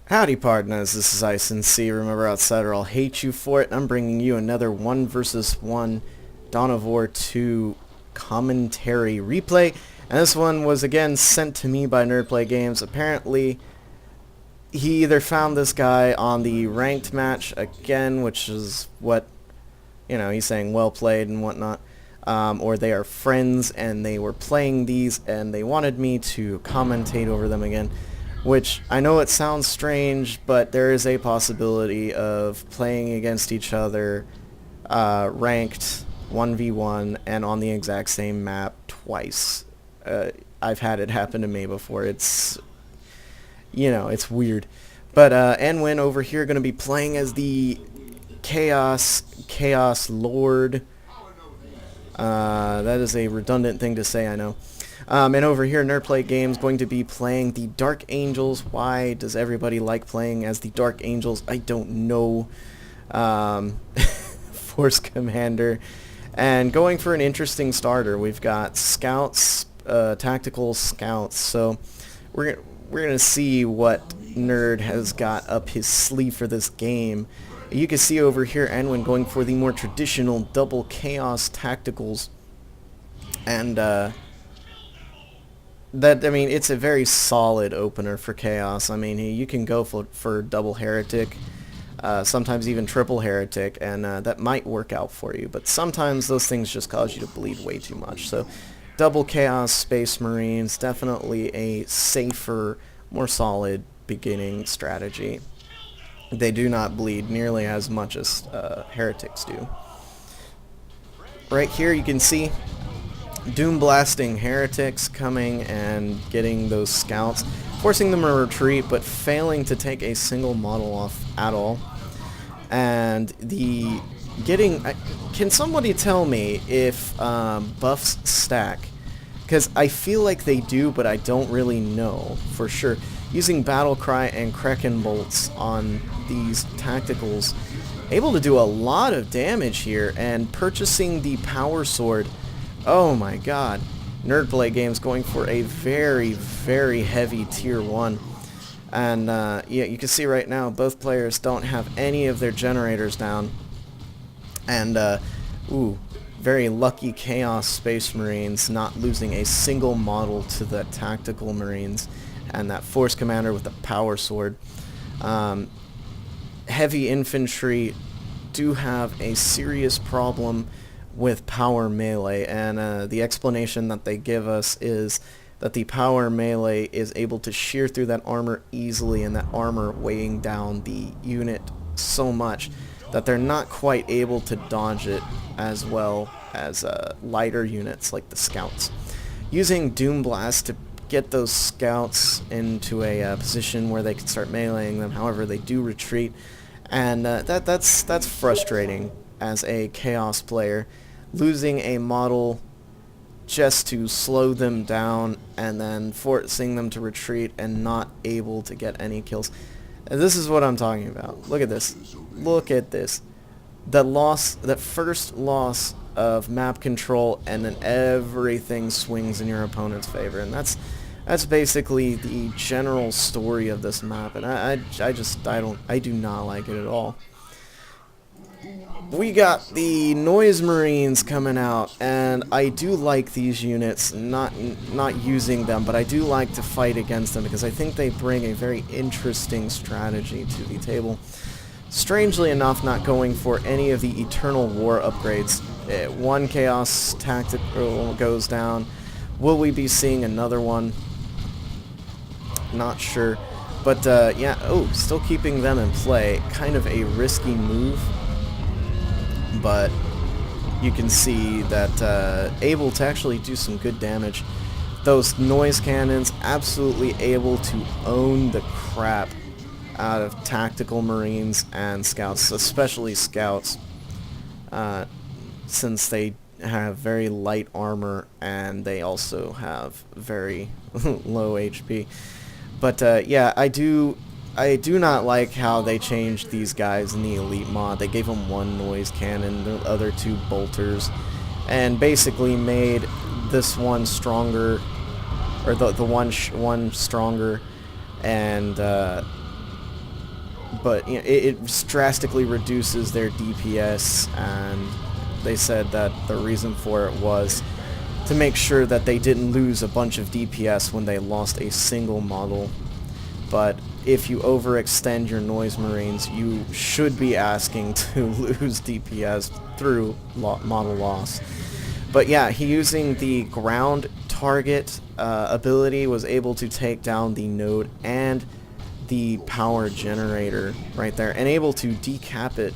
Howdy partners, this is Ice and C. Remember, outsider, I'll hate you for it. I'm bringing you another 1 versus 1 Dawn of War 2 commentary replay. And this one was again sent to me by Nerdplay Games. Apparently, he either found this guy on the ranked match again, which is what, he's saying well played and whatnot. Or they are friends and they were playing these and they wanted me to commentate over them again. Which, I know it sounds strange, but there is a possibility of playing against each other ranked 1v1 and on the exact same map twice. I've had it happen to me before. It's, it's weird. But Enwin over here going to be playing as the Chaos Lord. That is a redundant thing to say, I know. And over here, Nerdplay Games going to be playing the Dark Angels. Why does everybody like playing as the Dark Angels? I don't know. Force Commander. And going for an interesting starter, we've got Scouts, Tactical Scouts. So we're gonna see what Nerd has got up his sleeve for this game. You can see over here, Enwin going for the more traditional double Chaos Tacticals. And, it's a very solid opener for Chaos. You can go for double Heretic, sometimes even triple Heretic, and that might work out for you. But sometimes those things just cause you to bleed way too much. So double Chaos Space Marines, definitely a safer, more solid beginning strategy. They do not bleed nearly as much as Heretics do. Right here you can see Doom blasting Heretics coming and getting those scouts, forcing them to retreat, but failing to take a single model off at all. And can somebody tell me if buffs stack? Because I feel like they do, but I don't really know for sure. Using Battle Cry and Kraken Bolts on these tacticals, able to do a lot of damage here, and purchasing the Power Sword. Oh my god. Nerdplay Games going for a very, very heavy tier 1. And yeah, you can see right now both players don't have any of their generators down. And very lucky Chaos Space Marines not losing a single model to the Tactical Marines and that Force Commander with the Power Sword. Heavy Infantry do have a serious problem with power melee, and the explanation that they give us is that the power melee is able to shear through that armor easily, and that armor weighing down the unit so much that they're not quite able to dodge it as well as lighter units like the Scouts. Using Doom Blast to get those Scouts into a position where they can start meleeing them, however they do retreat, and that's frustrating as a Chaos player. Losing a model just to slow them down and then forcing them to retreat and not able to get any kills. And this is what I'm talking about. Look at this. Look at this. That first loss of map control, and then everything swings in your opponent's favor. And that's basically the general story of this map, and I do not like it at all. We got the Noise Marines coming out, and I do like these units, not using them, but I do like to fight against them because I think they bring a very interesting strategy to the table. Strangely enough, not going for any of the Eternal War upgrades. One Chaos Tactical goes down. Will we be seeing another one? Not sure. But yeah, still keeping them in play. Kind of a risky move. But you can see that able to actually do some good damage. Those noise cannons absolutely able to own the crap out of Tactical Marines and Scouts, especially Scouts, since they have very light armor and they also have very low HP. But yeah, I do not like how they changed these guys in the Elite mod. They gave them one noise cannon, the other two bolters, and basically made this one stronger, or the one stronger, and but you know, it drastically reduces their DPS, and they said that the reason for it was to make sure that they didn't lose a bunch of DPS when they lost a single model. But if you overextend your Noise Marines, you should be asking to lose DPS through model loss. But yeah, he using the ground target ability was able to take down the node and the power generator right there, and able to decap it.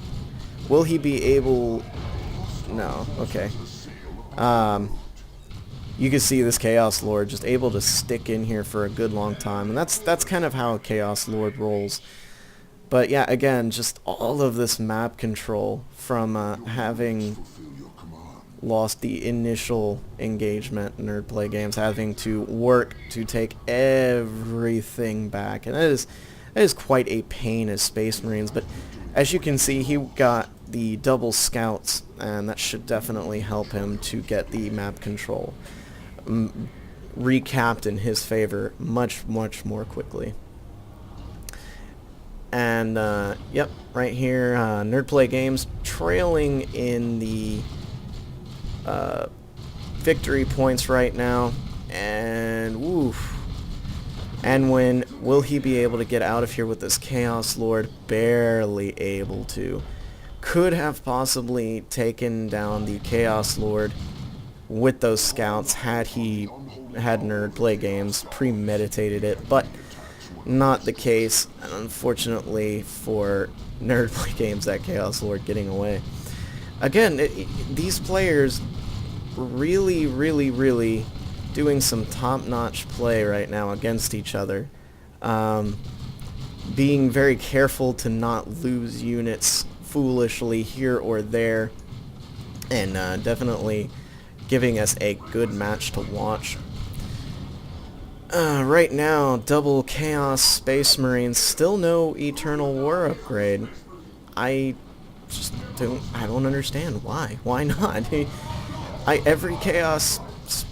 Will he be able... No, okay. You can see this Chaos Lord just able to stick in here for a good long time, and that's kind of how a Chaos Lord rolls. But yeah, again, just all of this map control from having lost the initial engagement in Nerd Play Games, having to work to take everything back, and that is quite a pain as Space Marines. But as you can see, he got the double scouts, and that should definitely help him to get the map control recapped in his favor much more quickly. And yep, right here, Nerd Play Games trailing in the victory points right now, and woof. And when will he be able to get out of here with this Chaos Lord? Barely able to. Could have possibly taken down the Chaos Lord with those scouts had he had Nerd Play Games premeditated it, but not the case. And unfortunately for Nerd Play Games, that Chaos Lord getting away. Again, these players really doing some top-notch play right now against each other. Being very careful to not lose units foolishly here or there, and definitely giving us a good match to watch. Right now, double Chaos Space Marines, still no Eternal War upgrade. I don't understand why. Why not? Every Chaos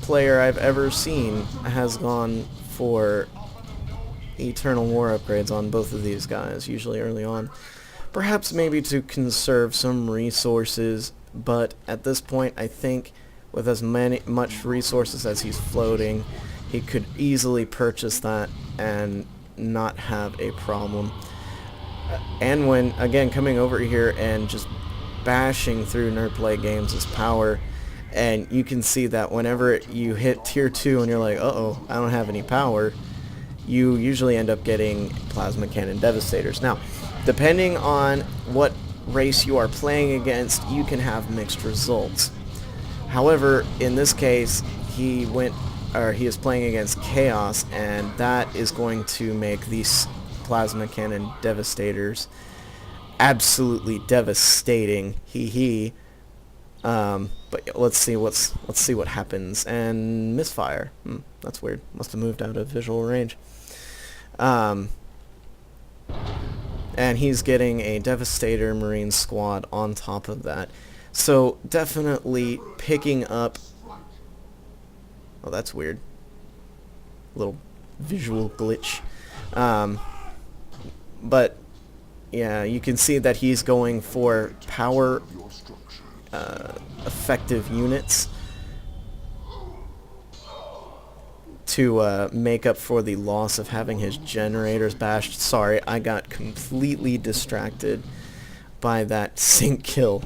player I've ever seen has gone for Eternal War upgrades on both of these guys, usually early on. Perhaps maybe to conserve some resources, but at this point I think with as much resources as he's floating, he could easily purchase that and not have a problem. And when, again, coming over here and just bashing through Nerd Play Games' power, and you can see that whenever you hit tier 2 and you're like, uh-oh, I don't have any power, you usually end up getting Plasma Cannon Devastators. Now, depending on what race you are playing against, you can have mixed results. However, in this case, he is playing against Chaos, and that is going to make these Plasma Cannon Devastators absolutely devastating. But let's see what happens. And misfire. That's weird. Must have moved out of visual range. And he's getting a Devastator Marine squad on top of that. So definitely picking up... Oh, that's weird. Little visual glitch. But yeah, you can see that he's going for power effective units to make up for the loss of having his generators bashed. Sorry, I got completely distracted by that sync kill.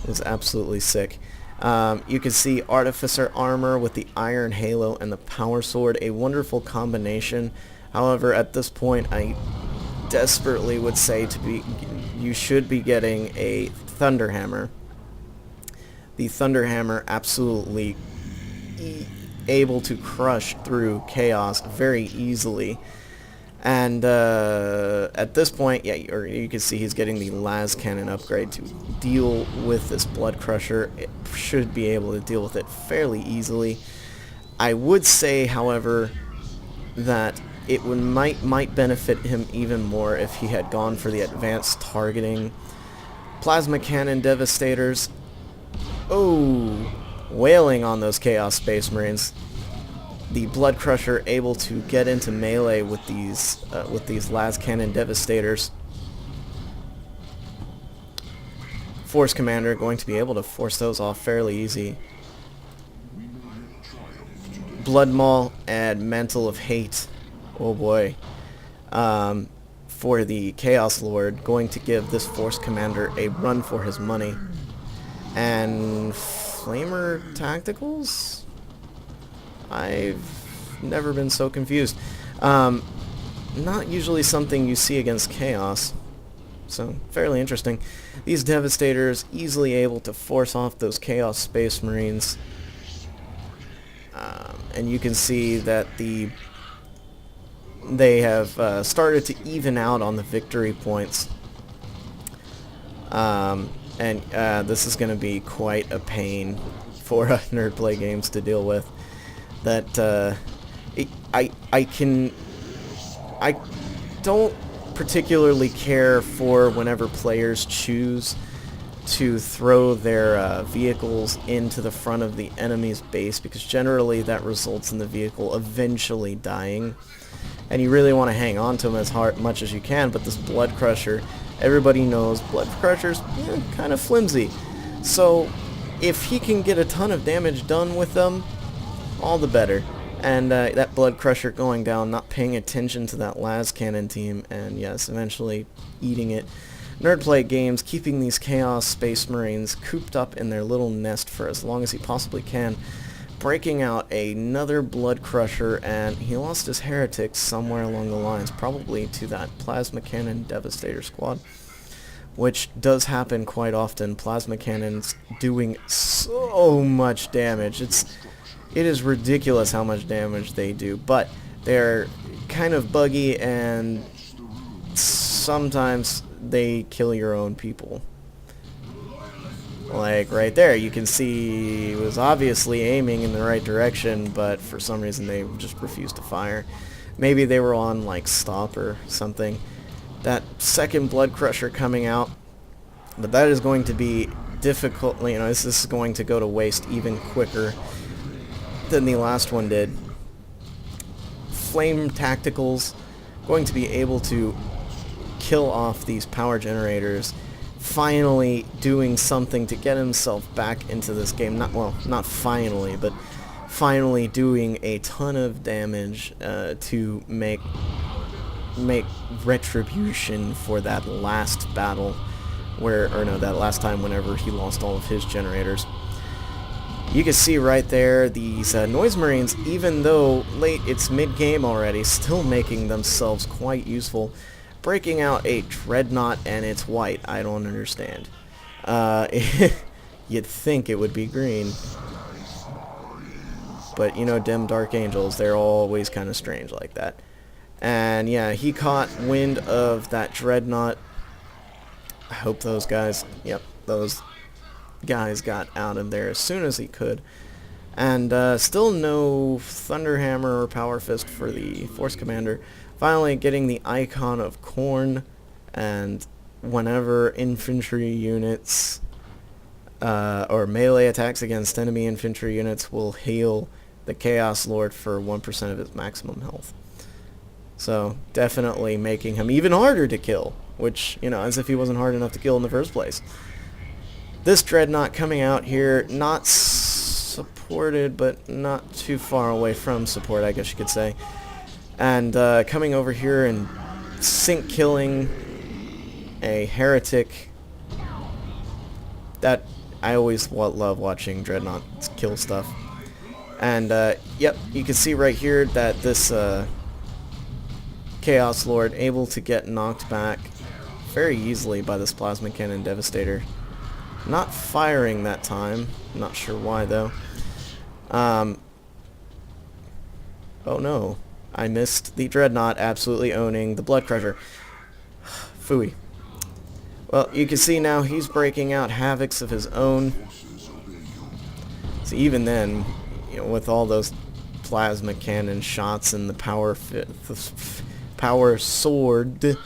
It was absolutely sick. You can see Artificer Armor with the Iron Halo and the Power Sword, a wonderful combination. However, at this point, I desperately would say you should be getting a Thunder Hammer. The Thunder Hammer absolutely able to crush through Chaos very easily. And at this point, yeah, you can see he's getting the Las Cannon upgrade to deal with this Blood Crusher. It should be able to deal with it fairly easily. I would say, however, that it might benefit him even more if he had gone for the advanced targeting. Plasma Cannon Devastators. Oh, wailing on those Chaos Space Marines. The Blood Crusher able to get into melee with these Las Cannon Devastators. Force Commander going to be able to force those off fairly easy. Blood Maul and Mantle of Hate. Oh boy. For the Chaos Lord, going to give this Force Commander a run for his money. And Flamer Tacticals? I've never been so confused. Not usually something you see against Chaos. So, fairly interesting. These Devastators easily able to force off those Chaos Space Marines. And you can see that they have started to even out on the victory points. And this is going to be quite a pain for Nerd Play Games to deal with. That I don't particularly care for whenever players choose to throw their vehicles into the front of the enemy's base, because generally that results in the vehicle eventually dying, and you really want to hang on to them as much as you can. But this Blood Crusher, everybody knows Blood Crusher's kind of flimsy, so if he can get a ton of damage done with them, all the better. And that Blood Crusher going down, not paying attention to that las cannon team, and yes, eventually eating it. Nerd Play Games keeping these Chaos Space Marines cooped up in their little nest for as long as he possibly can, breaking out another Blood Crusher, and he lost his Heretics somewhere along the lines, probably to that Plasma Cannon Devastator squad, which does happen quite often. Plasma Cannons doing so much damage. It is ridiculous how much damage they do, but they're kind of buggy, and sometimes they kill your own people. Like right there, you can see he was obviously aiming in the right direction, but for some reason they just refused to fire. Maybe they were on like stop or something. That second Blood Crusher coming out, but that is going to be difficult. You know, this is going to go to waste even quicker than the last one did. Flame Tacticals going to be able to kill off these power generators, finally doing something to get himself back into this game. Not finally, but finally doing a ton of damage to make retribution for that last battle, that last time whenever he lost all of his generators. You can see right there these Noise Marines, even though it's mid-game already, still making themselves quite useful. Breaking out a Dreadnought, and it's white. I don't understand. You'd think it would be green. But, you know, dim Dark Angels, they're always kind of strange like that. And, yeah, he caught wind of that Dreadnought. I hope those guys got out of there as soon as he could. And still no Thunderhammer or Power Fist for the Force Commander. Finally getting the Icon of Corn, and whenever infantry units or melee attacks against enemy infantry units will heal the Chaos Lord for 1% of his maximum health. So definitely making him even harder to kill, which, you know, as if he wasn't hard enough to kill in the first place. This Dreadnought coming out here, not supported, but not too far away from support, I guess you could say. And coming over here and sync killing a Heretic. That, I always love watching Dreadnoughts kill stuff. And yep, you can see right here that this Chaos Lord able to get knocked back very easily by this Plasma Cannon Devastator. Not firing that time, not sure why though. Oh no. I missed the Dreadnought absolutely owning the Blood Crusher. Phooey. Well, you can see now he's breaking out Havocs of his own. So even then, you know, with all those Plasma Cannon shots and the Power Sword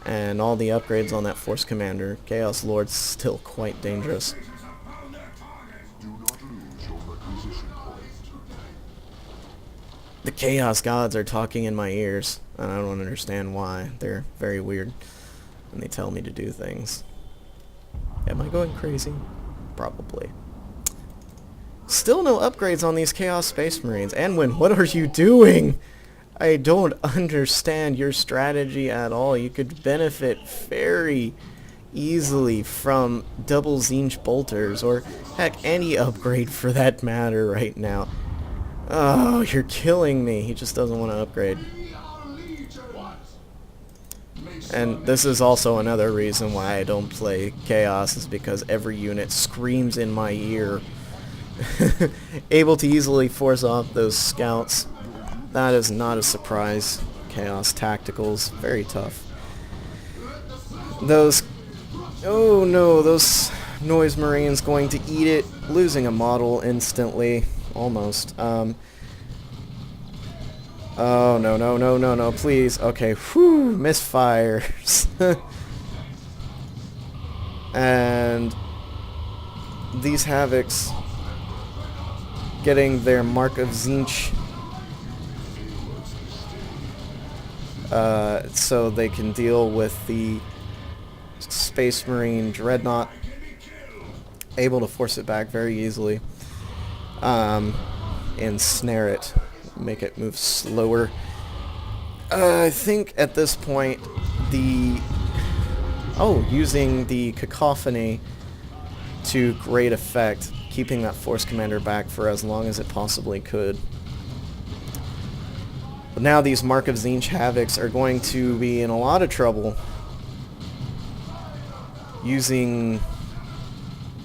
and all the upgrades on that Force Commander, Chaos Lord's still quite dangerous. The Chaos Gods are talking in my ears, and I don't understand why. They're very weird, and they tell me to do things. Am I going crazy? Probably. Still no upgrades on these Chaos Space Marines. Anwin, what are you doing? I don't understand your strategy at all. You could benefit very easily from double Zinch bolters, or heck, any upgrade for that matter right now. Oh, you're killing me. He just doesn't want to upgrade. And this is also another reason why I don't play Chaos, is because every unit screams in my ear. Able to easily force off those scouts. That is not a surprise. Chaos Tacticals, very tough. Those... Oh no, those Noise Marines going to eat it. Losing a model instantly. Almost. Oh, no, no, no, no, no, please. Okay, whew, misfires. And these Havocs getting their Mark of Zinch, so they can deal with the Space Marine Dreadnought, able to force it back very easily, ensnare it, make it move slower. I think at this point using the Cacophony to great effect, keeping that Force Commander back for as long as it possibly could. But now these Mark of Zinch Havocs are going to be in a lot of trouble using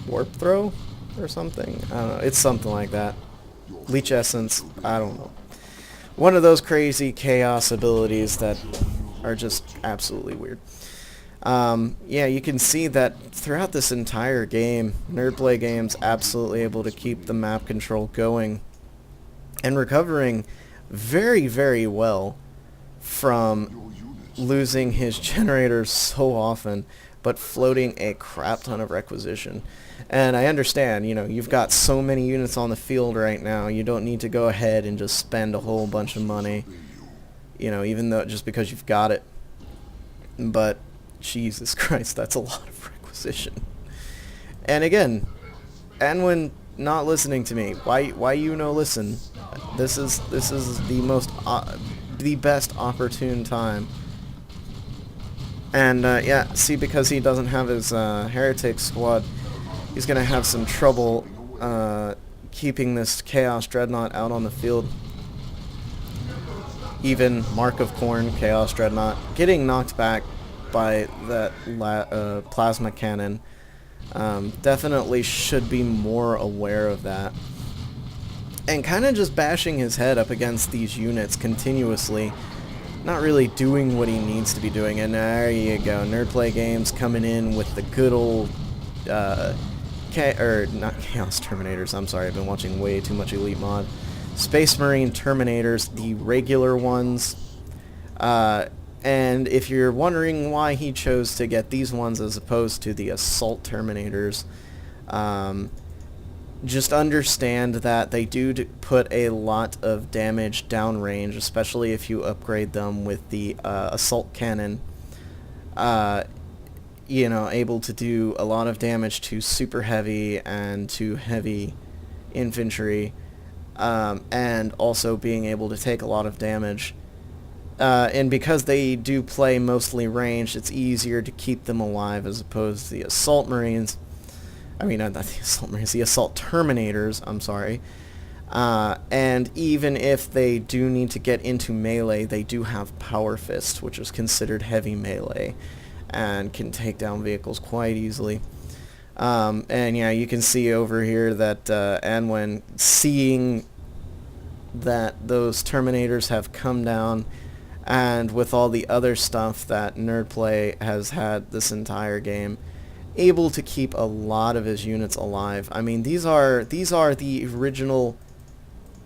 Warp Throw or something. I don't know. It's something like that. Leech Essence. I don't know. One of those crazy chaos abilities that are just absolutely weird. Yeah, you can see that throughout this entire game, Nerdplay Games absolutely able to keep the map control going and recovering very, very well from losing his generators so often, but floating a crap ton of requisition. And I understand, you know, you've got so many units on the field right now, you don't need to go ahead and just spend a whole bunch of money, you know, even though just because you've got it. But Jesus Christ, that's a lot of requisition. And again, Anwin not listening to me. Why you no listen? This is the best opportune time. And yeah, see, because he doesn't have his Heretic squad, he's gonna have some trouble keeping this Chaos Dreadnought out on the field. Even Mark of Corn, Chaos Dreadnought, getting knocked back by that plasma cannon. Definitely should be more aware of that. And kind of just bashing his head up against these units continuously. Not really doing what he needs to be doing. And there you go. Nerdplay Games coming in with the good old... not Chaos Terminators, I'm sorry. I've been watching way too much Elite Mod. Space Marine Terminators, the regular ones. And if you're wondering why he chose to get these ones as opposed to the Assault Terminators, just understand that they do put a lot of damage downrange, especially if you upgrade them with the Assault Cannon. You know, able to do a lot of damage to super heavy and to heavy infantry, and also being able to take a lot of damage. And because they do play mostly ranged, it's easier to keep them alive as opposed to the Assault Marines. I mean, not the Assault Marines, the Assault Terminators, I'm sorry. And even if they do need to get into melee, they do have Power Fist, which is considered heavy melee, and can take down vehicles quite easily. And yeah, you can see over here that Anwen, seeing that those Terminators have come down, and with all the other stuff that Nerdplay has had this entire game, able to keep a lot of his units alive. I mean, these are the original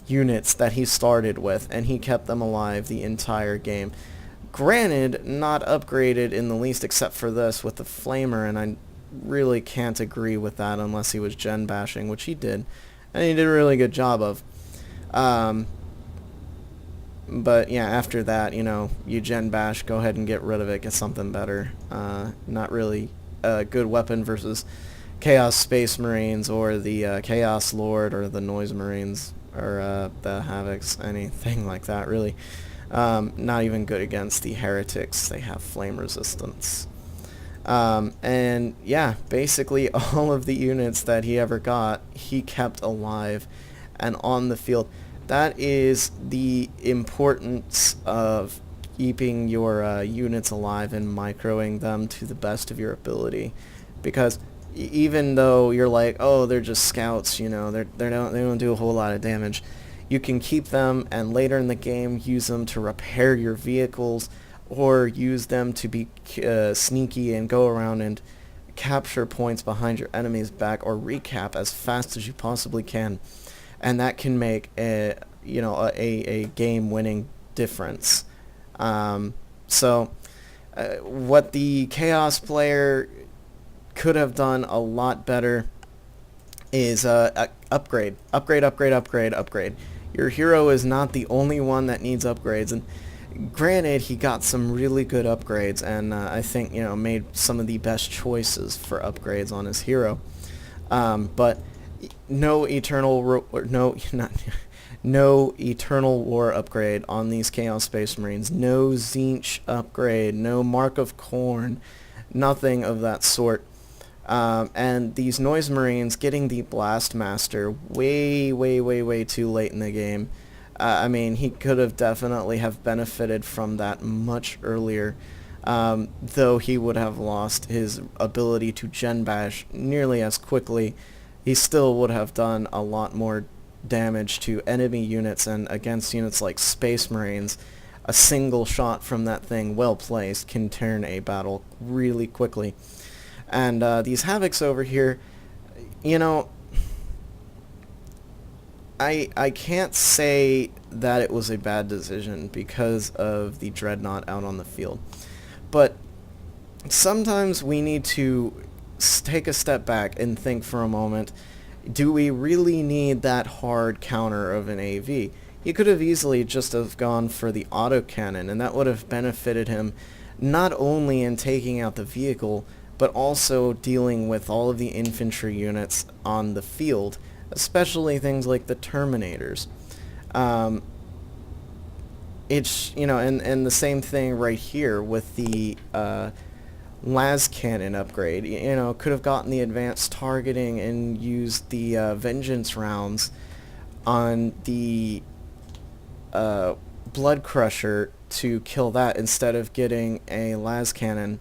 units that he started with, and he kept them alive the entire game. Granted, not upgraded in the least except for this with the Flamer, and I really can't agree with that unless he was gen bashing, which he did, and he did a really good job of. But yeah, after that, you know, you gen bash, go ahead and get rid of it, get something better. Not really a good weapon versus Chaos Space Marines or the Chaos Lord or the Noise Marines or the Havocs, anything like that really. Not even good against the Heretics. They have flame resistance. And yeah, basically all of the units that he ever got, he kept alive and on the field. That is the importance of keeping your units alive and microing them to the best of your ability. Because even though you're like, oh, they're just scouts, you know, they don't do a whole lot of damage, you can keep them and later in the game use them to repair your vehicles or use them to be sneaky and go around and capture points behind your enemy's back or recap as fast as you possibly can. And that can make a game-winning difference. So what the Chaos player could have done a lot better is upgrade. Your hero is not the only one that needs upgrades, and granted, he got some really good upgrades, and I think made some of the best choices for upgrades on his hero. But no eternal war upgrade on these Chaos Space Marines. No Zinch upgrade. No Mark of Khorne. Nothing of that sort. And these Noise Marines getting the Blast Master way too late in the game. I mean, he could have definitely have benefited from that much earlier, though he would have lost his ability to gen bash nearly as quickly. He still would have done a lot more damage to enemy units, and against units like Space Marines, a single shot from that thing well placed can turn a battle really quickly. And these Havocs over here, I can't say that it was a bad decision because of the Dreadnought out on the field. But sometimes we need to take a step back and think for a moment, do we really need that hard counter of an AV? He could have easily just have gone for the autocannon, and that would have benefited him not only in taking out the vehicle, but also dealing with all of the infantry units on the field, especially things like the Terminators. It's, and the same thing right here with the las cannon upgrade. Could have gotten the advanced targeting and used the vengeance rounds on the blood crusher to kill that instead of getting a las cannon,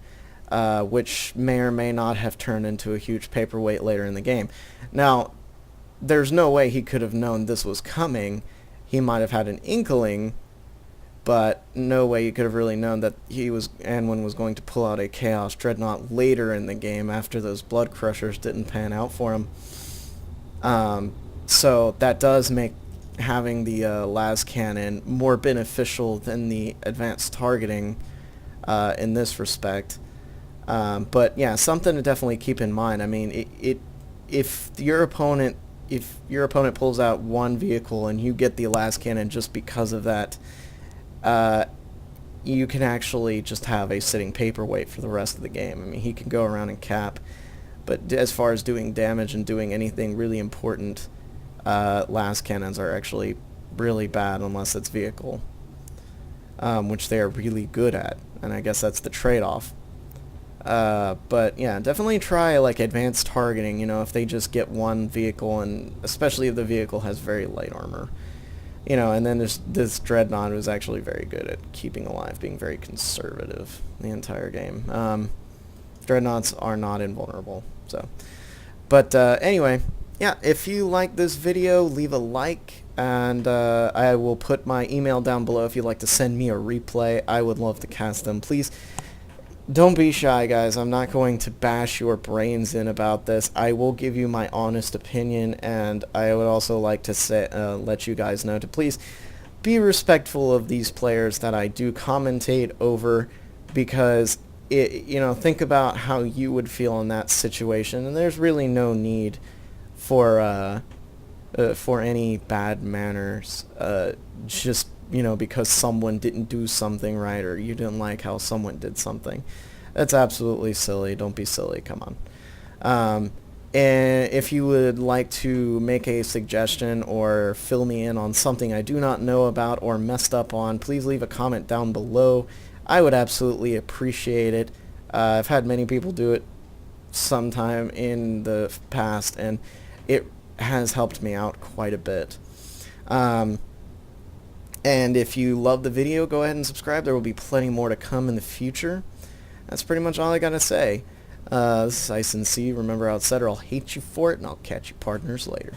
which may or may not have turned into a huge paperweight later in the game. Now, there's no way he could have known this was coming. He might have had an inkling, but no way you could have really known that Anwin was going to pull out a Chaos Dreadnought later in the game after those Blood Crushers didn't pan out for him. So that does make having the las cannon more beneficial than the advanced targeting in this respect. But yeah, something to definitely keep in mind. I mean, if your opponent pulls out one vehicle and you get the las cannon just because of that, you can actually just have a sitting paperweight for the rest of the game. I mean, he can go around and cap, but as far as doing damage and doing anything really important, las cannons are actually really bad unless it's vehicle, which they are really good at, and I guess that's the trade-off. But yeah, definitely try like advanced targeting, if they just get one vehicle, and especially if the vehicle has very light armor. And then this Dreadnought was actually very good at keeping alive, being very conservative the entire game. Dreadnoughts are not invulnerable, so. But anyway, yeah, if you like this video, leave a like, and I will put my email down below if you'd like to send me a replay. I would love to cast them. Please don't be shy, guys. I'm not going to bash your brains in about this. I will give you my honest opinion, and I would also like to say, let you guys know to please be respectful of these players that I do commentate over, because think about how you would feel in that situation, and there's really no need for any bad manners, just because someone didn't do something right, or you didn't like how someone did something. That's absolutely silly. Don't be silly. Come on. And if you would like to make a suggestion or fill me in on something I do not know about or messed up on, please leave a comment down below. I would absolutely appreciate it. I've had many people do it sometime in the past, and it has helped me out quite a bit. And if you love the video, go ahead and subscribe. There will be plenty more to come in the future. That's pretty much all I gotta say. This is Ice and C. Remember, outsider, I'll hate you for it, and I'll catch you partners later.